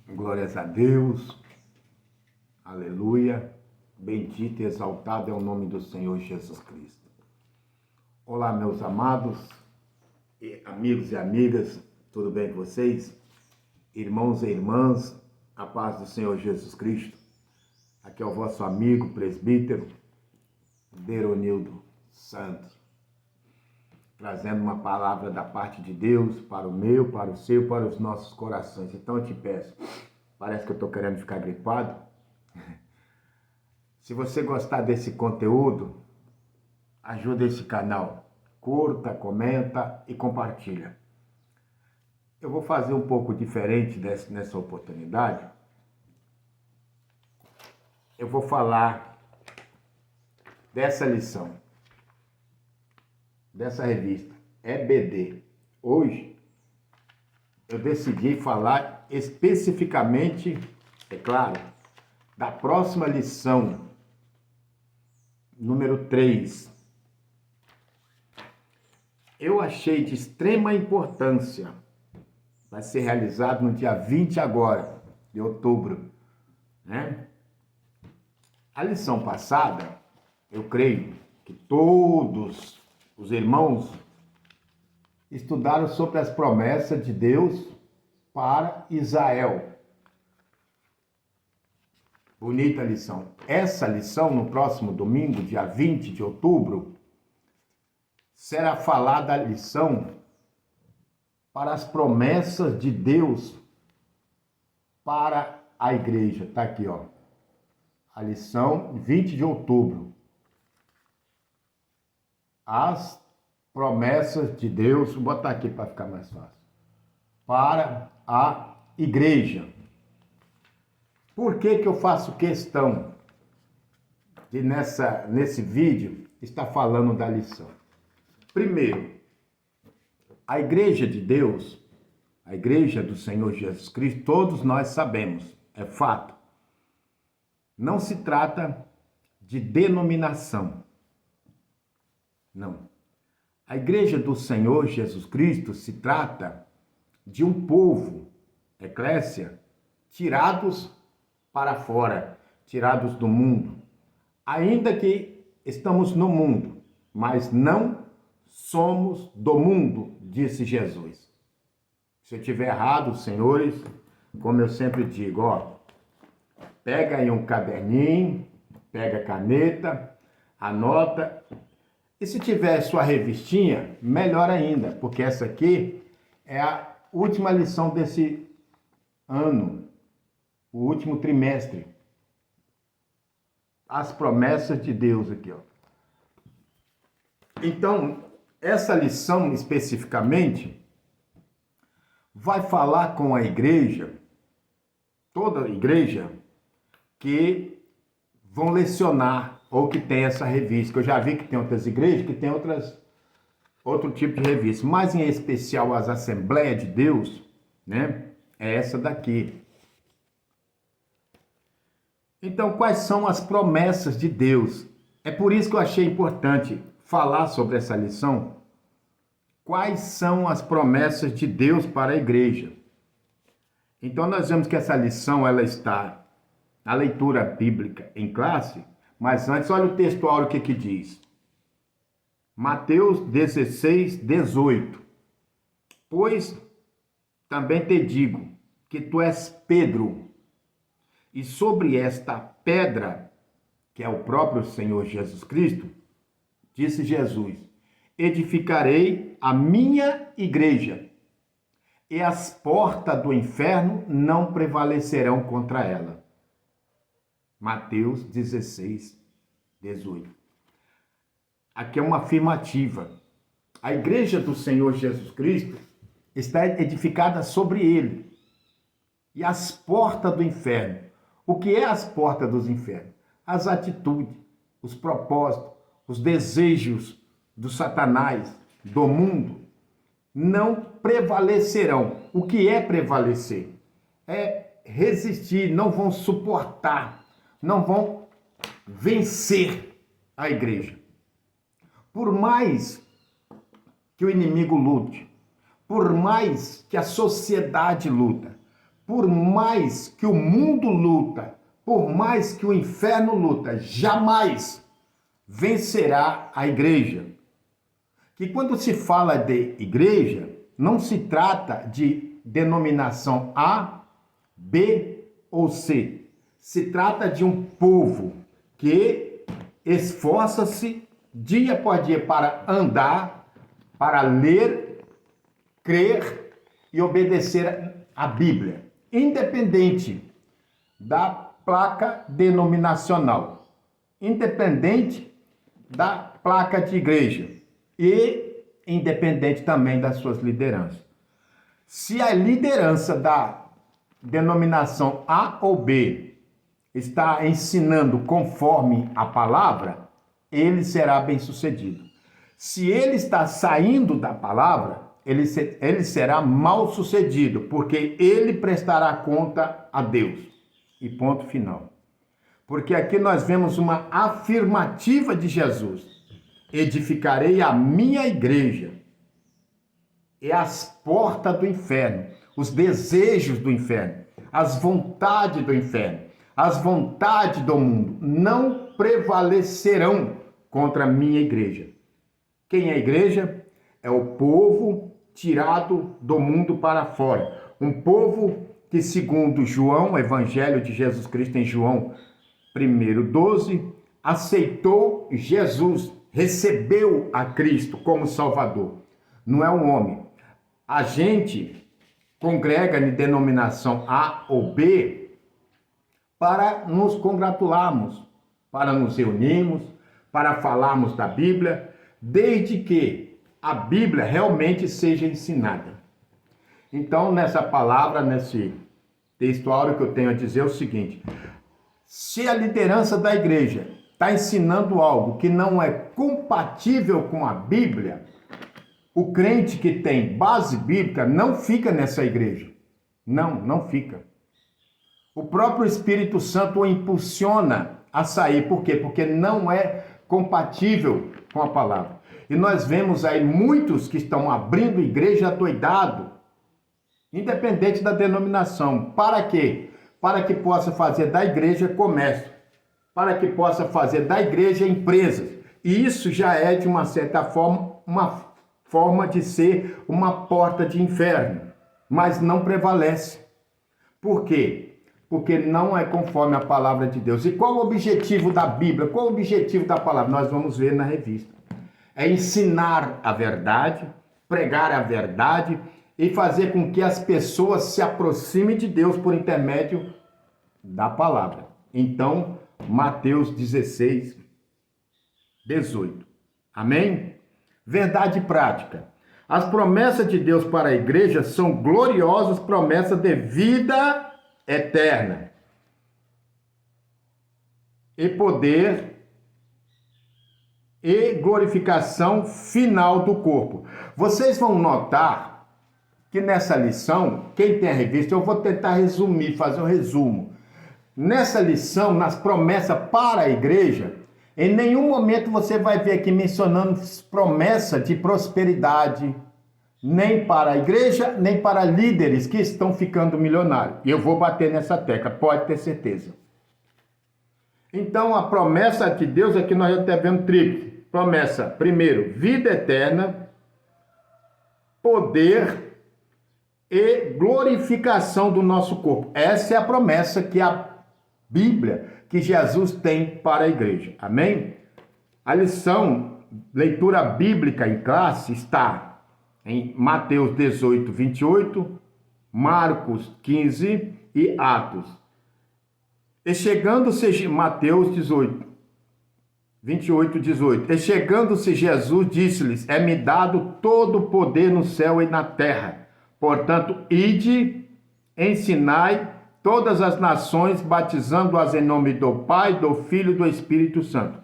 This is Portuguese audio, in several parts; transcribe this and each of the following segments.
Glórias a Deus, aleluia, bendito e exaltado é o nome do Senhor Jesus Cristo. Olá, meus amados, amigos e amigas, tudo bem com vocês? Irmãos e irmãs, a paz do Senhor Jesus Cristo. Aqui é o vosso amigo, presbítero, Deronildo Santos, trazendo uma palavra da parte de Deus para o meu, para o seu, para os nossos corações. Então eu te peço, parece que eu estou querendo ficar gripado. Se você gostar desse conteúdo, ajuda esse canal. Curta, comenta e compartilha. Eu vou fazer um pouco diferente nessa oportunidade. Eu vou falar dessa lição, dessa revista, EBD. Hoje, eu decidi falar especificamente, é claro, da próxima lição, número 3. Eu achei de extrema importância. Vai ser realizado no dia 20 agora, de outubro, né? A lição passada, eu creio que todos os irmãos estudaram sobre as promessas de Deus para Israel. Bonita lição. Essa lição, no próximo domingo, dia 20 de outubro, será falada a lição para as promessas de Deus para a igreja. Está aqui, ó. A lição 20 de outubro. As promessas de Deus, vou botar aqui para ficar mais fácil, para a igreja. Por que eu faço questão de nesse vídeo estar falando da lição? Primeiro, a igreja de Deus, a igreja do Senhor Jesus Cristo, todos nós sabemos, é fato. Não se trata de denominação. Não. A igreja do Senhor Jesus Cristo se trata de um povo, eclésia, tirados para fora, tirados do mundo. Ainda que estamos no mundo, mas não somos do mundo, disse Jesus. Se eu estiver errado, senhores, como eu sempre digo, ó, pega aí um caderninho, pega a caneta, anota. E se tiver sua revistinha, melhor ainda, porque essa aqui é a última lição desse ano, o último trimestre. As promessas de Deus aqui, ó. Então, essa lição especificamente vai falar com a igreja, toda a igreja, que vão lecionar ou que tem essa revista, que eu já vi que tem outras igrejas que tem outro tipo de revista, mas em especial as Assembleias de Deus, né? É essa daqui. Então, quais são as promessas de Deus? É por isso que eu achei importante falar sobre essa lição. Quais são as promessas de Deus para a igreja? Então, nós vemos que essa lição ela está na leitura bíblica em classe, mas antes, olha o textual, o que diz. Mateus 16, 18. Pois também te digo que tu és Pedro, e sobre esta pedra, que é o próprio Senhor Jesus Cristo, disse Jesus, edificarei a minha igreja, e as portas do inferno não prevalecerão contra ela. Mateus 16, 18. Aqui é uma afirmativa. A igreja do Senhor Jesus Cristo está edificada sobre ele. E as portas do inferno. O que é as portas dos infernos? As atitudes, os propósitos, os desejos do Satanás, do mundo, não prevalecerão. O que é prevalecer? É resistir, não vão suportar, não vão vencer a igreja. Por mais que o inimigo lute, por mais que a sociedade luta, Por mais que o mundo luta, por mais que o inferno luta, jamais vencerá a igreja. Que quando se fala de igreja, não se trata de denominação A, B ou C. Se trata de um povo que esforça-se dia após dia para andar, para ler, crer e obedecer à Bíblia, independente da placa denominacional, independente da placa de igreja e independente também das suas lideranças. Se a liderança da denominação A ou B está ensinando conforme a palavra, ele será bem-sucedido. Se ele está saindo da palavra, ele será mal-sucedido, porque ele prestará conta a Deus. E ponto final. Porque aqui nós vemos uma afirmativa de Jesus: edificarei a minha igreja. E as portas do inferno, os desejos do inferno, as vontades do inferno, as vontades do mundo não prevalecerão contra a minha igreja. Quem é a igreja? É o povo tirado do mundo para fora. Um povo que, segundo João, o Evangelho de Jesus Cristo em João 1:12, aceitou Jesus, recebeu a Cristo como Salvador. Não é um homem. A gente congrega em denominação A ou B para nos congratularmos, para nos reunirmos, para falarmos da Bíblia, desde que a Bíblia realmente seja ensinada. Então, nessa palavra, nesse texto áureo que eu tenho a dizer é o seguinte: se a liderança da igreja está ensinando algo que não é compatível com a Bíblia, o crente que tem base bíblica não fica nessa igreja. Não fica. O próprio Espírito Santo o impulsiona a sair. Por quê? Porque não é compatível com a palavra. E nós vemos aí muitos que estão abrindo igreja adoidado, independente da denominação. Para quê? Para que possa fazer da igreja comércio, para que possa fazer da igreja empresas. E isso já é, de uma certa forma, uma forma de ser uma porta de inferno, mas não prevalece. Por quê? Porque não é conforme a palavra de Deus. E qual o objetivo da Bíblia? Qual o objetivo da palavra? Nós vamos ver na revista. É ensinar a verdade, pregar a verdade e fazer com que as pessoas se aproximem de Deus por intermédio da palavra. Então, Mateus 16:18. Amém? Verdade prática. As promessas de Deus para a igreja são gloriosas promessas de vida eterna e poder e glorificação final do corpo. Vocês vão notar que nessa lição, quem tem a revista, eu vou tentar resumir, fazer um resumo. Nessa lição, nas promessas para a igreja, em nenhum momento você vai ver aqui mencionando promessa de prosperidade, nem para a igreja, nem para líderes que estão ficando milionários. E eu vou bater nessa tecla, pode ter certeza. Então, a promessa de Deus aqui nós já estamos vendo tríplice. Promessa, primeiro, vida eterna, poder e glorificação do nosso corpo. Essa é a promessa que a Bíblia, que Jesus tem para a igreja. Amém? A lição, leitura bíblica em classe, está em Mateus 18:28, Marcos 15 e Atos. E chegando-se, Mateus 28:18. E chegando-se Jesus, disse-lhes: é-me dado todo o poder no céu e na terra. Portanto, ide, ensinai todas as nações, batizando-as em nome do Pai, do Filho e do Espírito Santo.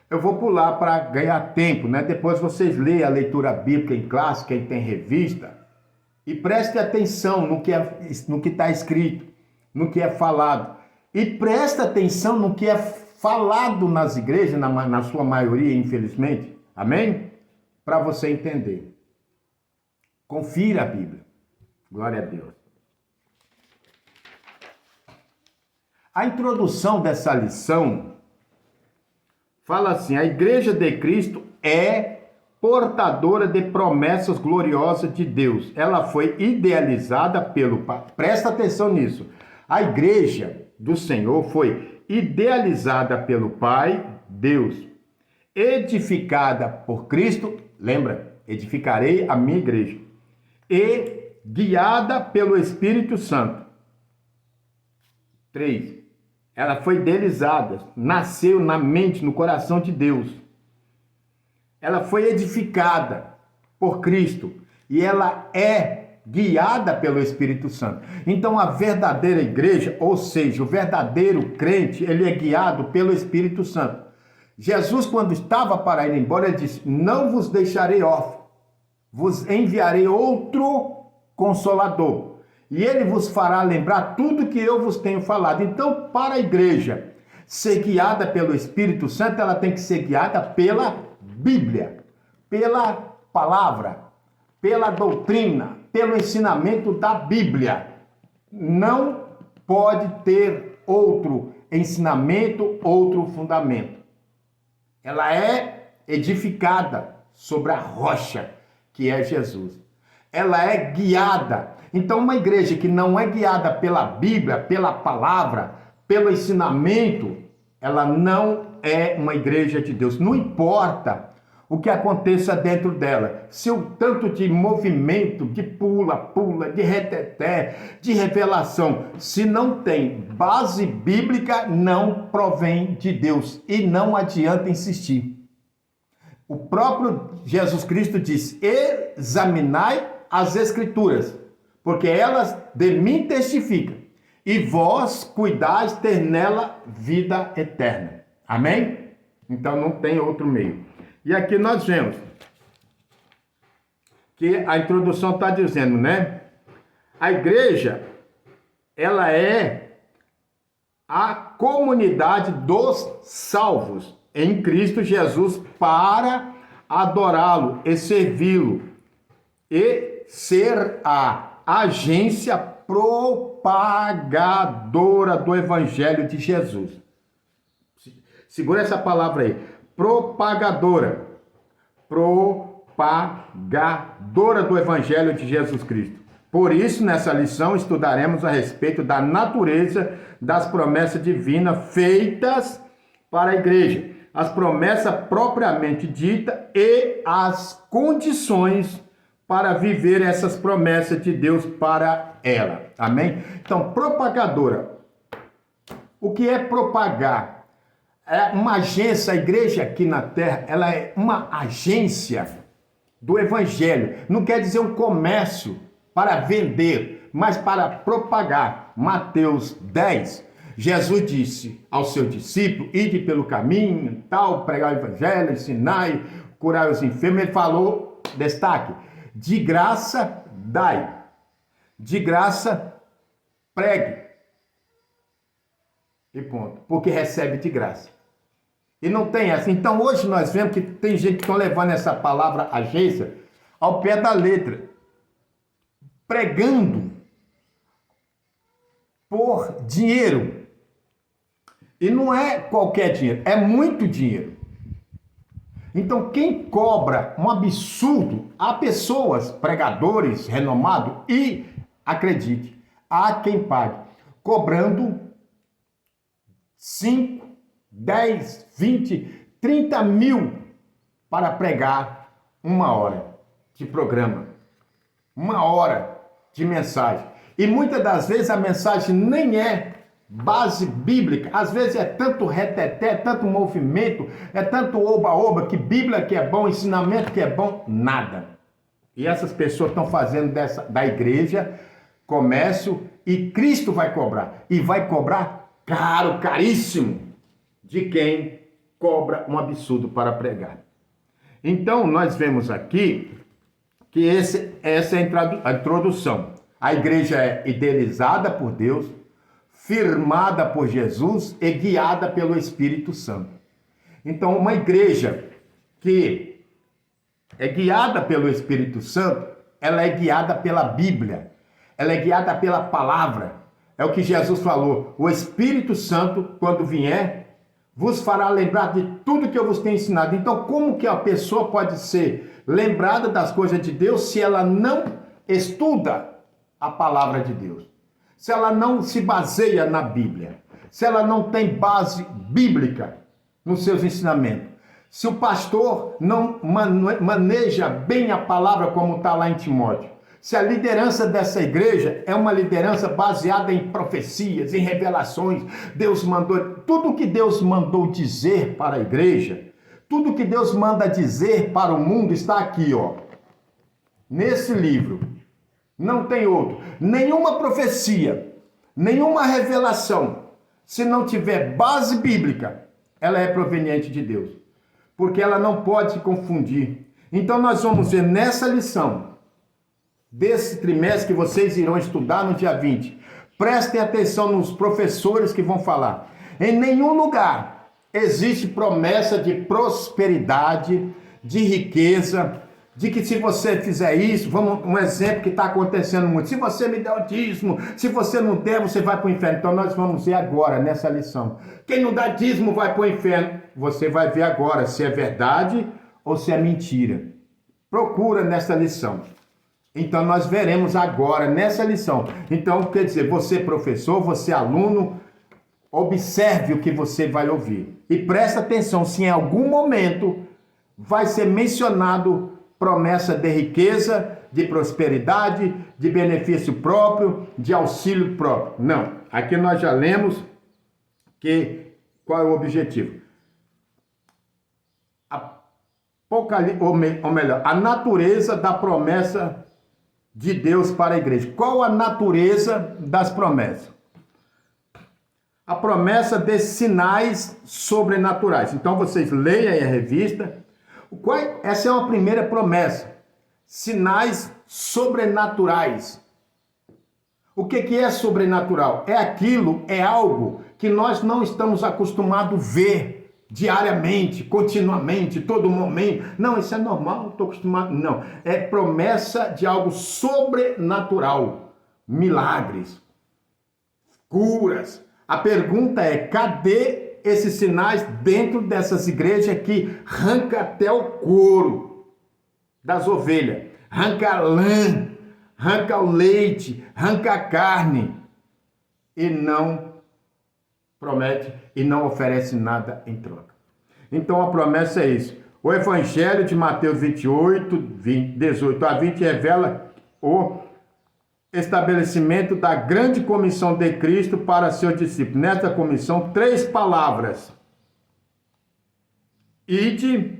Eu vou pular para ganhar tempo, né? Depois vocês leem a leitura bíblica em classe, quem tem revista, e preste atenção no que está escrito, no que é falado. E preste atenção no que é falado nas igrejas, na sua maioria, infelizmente. Amém? Para você entender. Confira a Bíblia. Glória a Deus. A introdução dessa lição fala assim: a Igreja de Cristo é portadora de promessas gloriosas de Deus. Ela foi idealizada pelo Pai. Presta atenção nisso. A Igreja do Senhor foi idealizada pelo Pai, Deus, edificada por Cristo, lembra? Edificarei a minha igreja. E guiada pelo Espírito Santo. 3. Ela foi idealizada, nasceu na mente, no coração de Deus. Ela foi edificada por Cristo e ela é guiada pelo Espírito Santo. Então a verdadeira igreja, ou seja, o verdadeiro crente, ele é guiado pelo Espírito Santo. Jesus, quando estava para ir embora, ele disse: não vos deixarei órfãos, vos enviarei outro Consolador, e ele vos fará lembrar tudo que eu vos tenho falado. Então, para a igreja ser guiada pelo Espírito Santo, ela tem que ser guiada pela Bíblia, pela palavra, pela doutrina, pelo ensinamento da Bíblia. Não pode ter outro ensinamento, outro fundamento. Ela é edificada sobre a rocha, que é Jesus. Ela é guiada. Então, uma igreja que não é guiada pela Bíblia, pela palavra, pelo ensinamento, ela não é uma igreja de Deus. Não importa o que aconteça dentro dela, se o tanto de movimento, de pula, de reteté, de revelação, se não tem base bíblica, não provém de Deus e não adianta insistir. O próprio Jesus Cristo diz: examinai as Escrituras, porque elas de mim testificam, e vós cuidais ter nela vida eterna. Amém? Então não tem outro meio. E aqui nós vemos que a introdução está dizendo, né? A igreja, ela é a comunidade dos salvos em Cristo Jesus para adorá-lo e servi-lo e ser a agência propagadora do Evangelho de Jesus. Segura essa palavra aí. Propagadora. Propagadora do Evangelho de Jesus Cristo. Por isso, nessa lição, estudaremos a respeito da natureza das promessas divinas feitas para a igreja. As promessas propriamente ditas e as condições para viver essas promessas de Deus para ela. Amém? Então, propagadora. O que é propagar? É uma agência, a igreja aqui na terra, ela é uma agência do Evangelho. Não quer dizer um comércio para vender, mas para propagar. Mateus 10, Jesus disse ao seu discípulo: ide pelo caminho, tal, pregar o Evangelho, ensinai, curar os enfermos. Ele falou, destaque, de graça dai, de graça pregue. E ponto. Porque recebe de graça. E não tem essa. Então hoje nós vemos que tem gente que está levando essa palavra agência ao pé da letra. Pregando por dinheiro. E não é qualquer dinheiro, é muito dinheiro. Então quem cobra um absurdo, há pessoas, pregadores renomados, e acredite, há quem pague, cobrando 5, 10, 20, 30 mil para pregar 1 hora de programa, 1 hora de mensagem. E muitas das vezes a mensagem nem é base bíblica, às vezes é tanto reteté, tanto movimento, é tanto oba-oba, que Bíblia que é bom, ensinamento que é bom, nada. E essas pessoas estão fazendo da igreja comércio, e Cristo vai cobrar, e vai cobrar caro, caríssimo, de quem cobra um absurdo para pregar. Então, nós vemos aqui que essa é a introdução. A igreja é idealizada por Deus, firmada por Jesus e guiada pelo Espírito Santo. Então, uma igreja que é guiada pelo Espírito Santo, ela é guiada pela Bíblia, ela é guiada pela palavra, É o que Jesus falou. O Espírito Santo, quando vier, vos fará lembrar de tudo que eu vos tenho ensinado. Então, como que a pessoa pode ser lembrada das coisas de Deus se ela não estuda a palavra de Deus? Se ela não se baseia na Bíblia? Se ela não tem base bíblica nos seus ensinamentos? Se o pastor não maneja bem a palavra como está lá em Timóteo? Se a liderança dessa igreja é uma liderança baseada em profecias, em revelações, Deus mandou, tudo que Deus mandou dizer para a igreja, tudo que Deus manda dizer para o mundo está aqui, ó, nesse livro. Não tem outro. Nenhuma profecia, nenhuma revelação, se não tiver base bíblica, ela é proveniente de Deus. Porque ela não pode se confundir. Então nós vamos ver nessa lição desse trimestre que vocês irão estudar no dia 20. Prestem atenção nos professores que vão falar. Em nenhum lugar existe promessa de prosperidade, de riqueza, de que se você fizer isso, vamos, um exemplo que está acontecendo muito, se você me der o dízimo, se você não der, você vai para o inferno. Então nós vamos ver agora nessa lição. Quem não dá dízimo vai para o inferno. Você vai ver agora se é verdade ou se é mentira. Procura nessa lição. Então nós veremos agora nessa lição. Então quer dizer, você professor, você aluno, observe o que você vai ouvir. E presta atenção se em algum momento vai ser mencionado promessa de riqueza, de prosperidade, de benefício próprio, de auxílio próprio. Não. Aqui nós já lemos qual é o objetivo. Ou melhor, a natureza da promessa de Deus para a igreja. Qual a natureza das promessas? A promessa de sinais sobrenaturais. Então vocês leiam aí a revista. Essa é uma primeira promessa. Sinais sobrenaturais. O que é sobrenatural? É algo que nós não estamos acostumados a ver diariamente, continuamente, todo momento. Não, isso é normal, estou acostumado. Não, é promessa de algo sobrenatural. Milagres, curas. A pergunta é, cadê esses sinais dentro dessas igrejas que arranca até o couro das ovelhas, arranca a lã, arranca o leite, arranca a carne e não promete e não oferece nada em troca. Então a promessa é isso. O Evangelho de Mateus 28, 18 a 20 revela o estabelecimento da grande comissão de Cristo para seus discípulos. Nesta comissão, 3 palavras. Ide,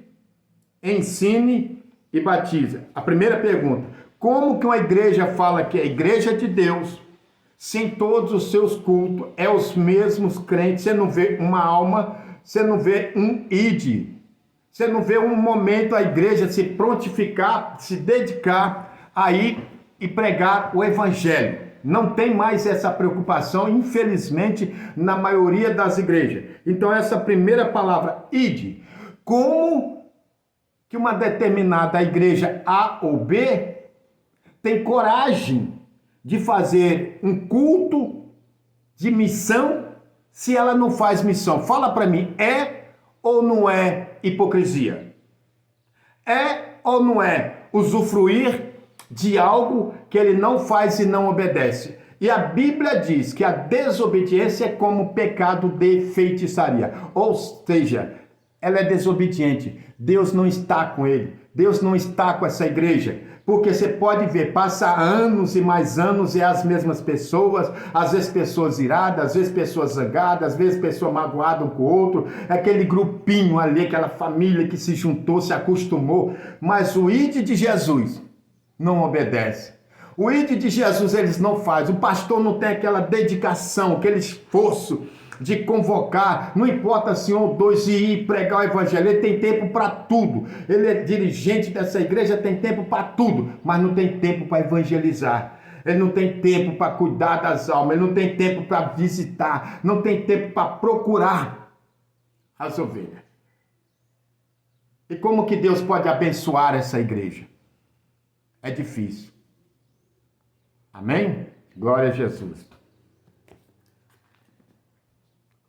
ensine e batize. A primeira pergunta, como que uma igreja fala que é a igreja de Deus, se em todos os seus cultos é os mesmos crentes, você não vê uma alma, você não vê um ide, você não vê um momento a igreja se prontificar, se dedicar a ir e pregar o evangelho. Não tem mais essa preocupação, infelizmente, na maioria das igrejas. Então essa primeira palavra, ide, como que uma determinada igreja A ou B tem coragem de fazer um culto de missão se ela não faz missão? Fala para mim, é ou não é hipocrisia? É ou não é usufruir de algo que ele não faz e não obedece? E a Bíblia diz que a desobediência é como pecado de feitiçaria. Ou seja, ela é desobediente. Deus não está com ele. Deus não está com essa igreja. Porque você pode ver, passa anos e mais anos e é as mesmas pessoas, às vezes pessoas iradas, às vezes pessoas zangadas, às vezes pessoas magoadas um com o outro, aquele grupinho ali, aquela família que se juntou, se acostumou, mas o ide de Jesus não obedece. O ide de Jesus eles não fazem, o pastor não tem aquela dedicação, aquele esforço de convocar, não importa se um ou dois, e ir pregar o evangelho. Ele tem tempo para tudo, ele é dirigente dessa igreja, tem tempo para tudo, mas não tem tempo para evangelizar, ele não tem tempo para cuidar das almas, ele não tem tempo para visitar, não tem tempo para procurar as ovelhas. E como que Deus pode abençoar essa igreja? É difícil. Amém? Glória a Jesus.